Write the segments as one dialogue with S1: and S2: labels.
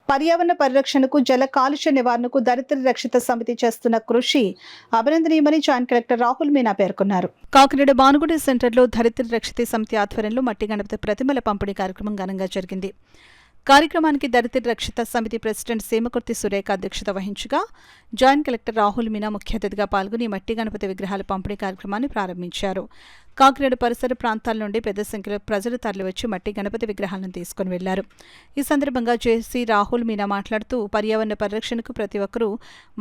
S1: పర్యావరణ పరిరక్షణకు, జల కాలుష్య నివారణకు దరిద్ర రక్షిత సమితి చేస్తున్న కృషి అభినందనీయమని జాయింట్ కలెక్టర్ రాహుల్ మీనా పేర్కొన్నారు. కాకినాడ భానుగుడి సెంటర్లో దరిద్ర రక్షిత సమితి ఆధ్వర్యంలో మట్టి గణపతి ప్రతిమల పంపిణీ కార్యక్రమం ఘనంగా జరిగింది. కార్యక్రమానికి దరిద్ర రక్షిత సమితి ప్రెసిడెంట్ సీమకుర్తి సురేఖ అధ్యక్షత వహించగా జాయింట్ కలెక్టర్ రాహుల్ మీనా ముఖ్య అతిథిగా పాల్గొని మట్టి గణపతి విగ్రహాల పంపిణీ కార్యక్రమాన్ని ప్రారంభించారు. కాకినాడ పరిసర ప్రాంతాల నుండి పెద్ద సంఖ్యలో ప్రజలు తరలివచ్చి మట్టి గణపతి విగ్రహాలను తీసుకుని వెళ్లారు. ఈ సందర్భంగా జేసీ రాహుల్ మీనా మాట్లాడుతూ పర్యావరణ పరిరక్షణకు ప్రతి ఒక్కరూ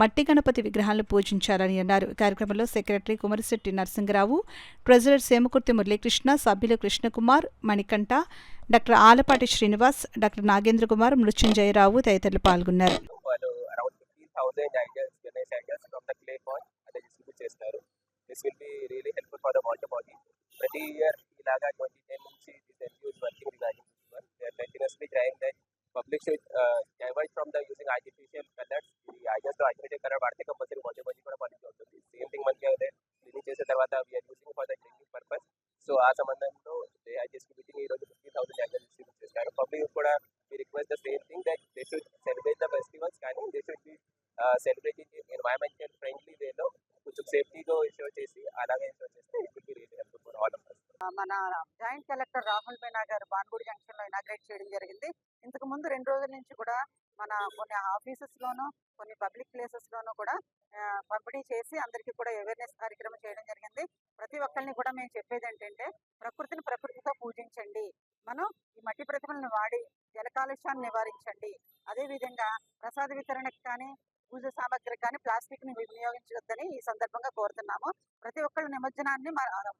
S1: మట్టి గణపతి విగ్రహాలను పూజించాలని అన్నారు. కార్యక్రమంలో సెక్రటరీ కుమరిశెట్టి నరసింగరావు, ట్రెజరర్ సీమకుర్తి మురళీకృష్ణ, సభ్యులు కృష్ణకుమార్, మణికంఠ, డాక్టర్ ఆలపాటి శ్రీనివాస్, డాక్టర్ నాగేంద్ర కుమార్, మృత్యుంజయరావు తదితరులు పాల్గొన్నారు.
S2: This will be really helpful for the water body. Every year, ilaga 2010 నుంచి this NGO is working regarding this one. They are continuously trying that public should divert from the using artificial colors. ఈ ideas లో artificial colour వాడితే compulsory water body కూడా పనిచేసి ఉంటుంది. Same thing మనకి అదే cleaning చేసిన తర్వాత we're using for the drinking purpose. So ఆ సంబంధంలో దే ఆర్ డిస్ట్రిబ్యూటింగ్ ఈ రోజు 50,000 యాక్టర్స్ డిస్ట్రిబ్యూట్ చేస్తారు. పబ్లిక్ కూడా we request the same thing that they should celebrate the festivals కానీ they should be celebrating in environmental friendly way లో కొంచెం సేఫ్టీగా షో చేసి అలాగే షో చేస్తే it will be really helpful for all of us.
S3: మన joint collector Rahul Meena గారు Bhanugudi junction లో ఇనాగ్రేట్ చేయడం జరిగింది. ఇంతకు ముందు 2 రోజుల నుంచి కూడా మన కొన్ని ఆఫీసెస్ లోను, కొన్ని పబ్లిక్ ప్లేసెస్ లోను కూడా పంపిణీ చేసి అందరికీ కూడా అవేర్నెస్ కార్యక్రమం చేయడం జరిగింది. ప్రతి ఒక్కరిని కూడా మేము చెప్పేది ఏంటంటే ప్రకృతిని ప్రకృతితో పూజించండి, మనం ఈ మట్టి ప్రతిమలను వాడి జల కాలుష్యాన్ని నివారించండి. అదేవిధంగా ప్రసాద వితరణకు కానీ, పూజ సామాగ్రికి కానీ ప్లాస్టిక్ ని వినియోగించవద్దని ఈ సందర్భంగా కోరుతున్నాము. ప్రతి ఒక్కళ్ళు నిమజ్జనాన్ని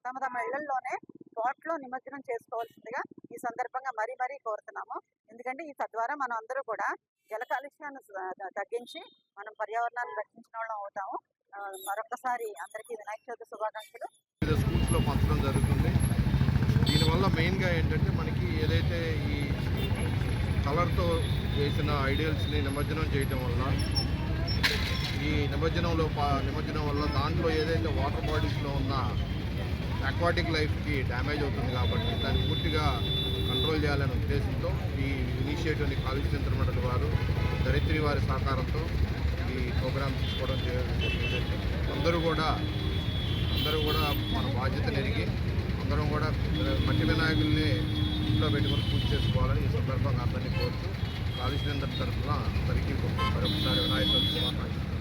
S3: తమ తమ ఇళ్లలోనే తోటలో నిమజ్జనం చేసుకోవాల్సిందిగా ఈ సందర్భంగా మరీ కోరుతున్నాము. ఎందుకంటే ఈ తద్వారా మనం అందరూ కూడా జల కాలుష్యాన్ని తగ్గించి మనం పర్యావరణాన్ని రక్షించిన వాళ్ళం అవుతాము. మరొకసారి అందరికీ వినాయక చవితి శుభాకాంక్షలు.
S4: స్కూల్స్ లో పంచడం జరుగుతుంది. దీనివల్ల మెయిన్గా ఏంటంటే మనకి ఏదైతే ఈ కలర్తో వేసిన ఐడియల్స్ని నిమజ్జనం చేయటం వల్ల ఈ నిమజ్జనం వల్ల దాంట్లో ఏదైతే వాటర్ బాడీస్లో ఉన్న అక్వాటిక్ లైఫ్కి డ్యామేజ్ అవుతుంది. కాబట్టి దాన్ని పూర్తిగా కంట్రోల్ చేయాలనే ఉద్దేశంతో ఈ ఇనిషియేటివ్ని కాలుష్య నియంత్రణ మండలి వారు, ధరిత్రి వారి సహకారంతో ఈ ప్రోగ్రామ్ తీసుకోవడం జరిగింది. అందరూ కూడా మన బాధ్యతను ఎరిగి అందరం కూడా మట్టి వినాయకుల్ని ఇంట్లో పెట్టుకొని పూజ చేసుకోవాలని ఈ సందర్భంగా అందరినీ కోరుతూ కాలుష్య నియంత్రణ తరఫున అందరికీ మరొకసారి వినాయక చవితి శుభాకాంక్షలు.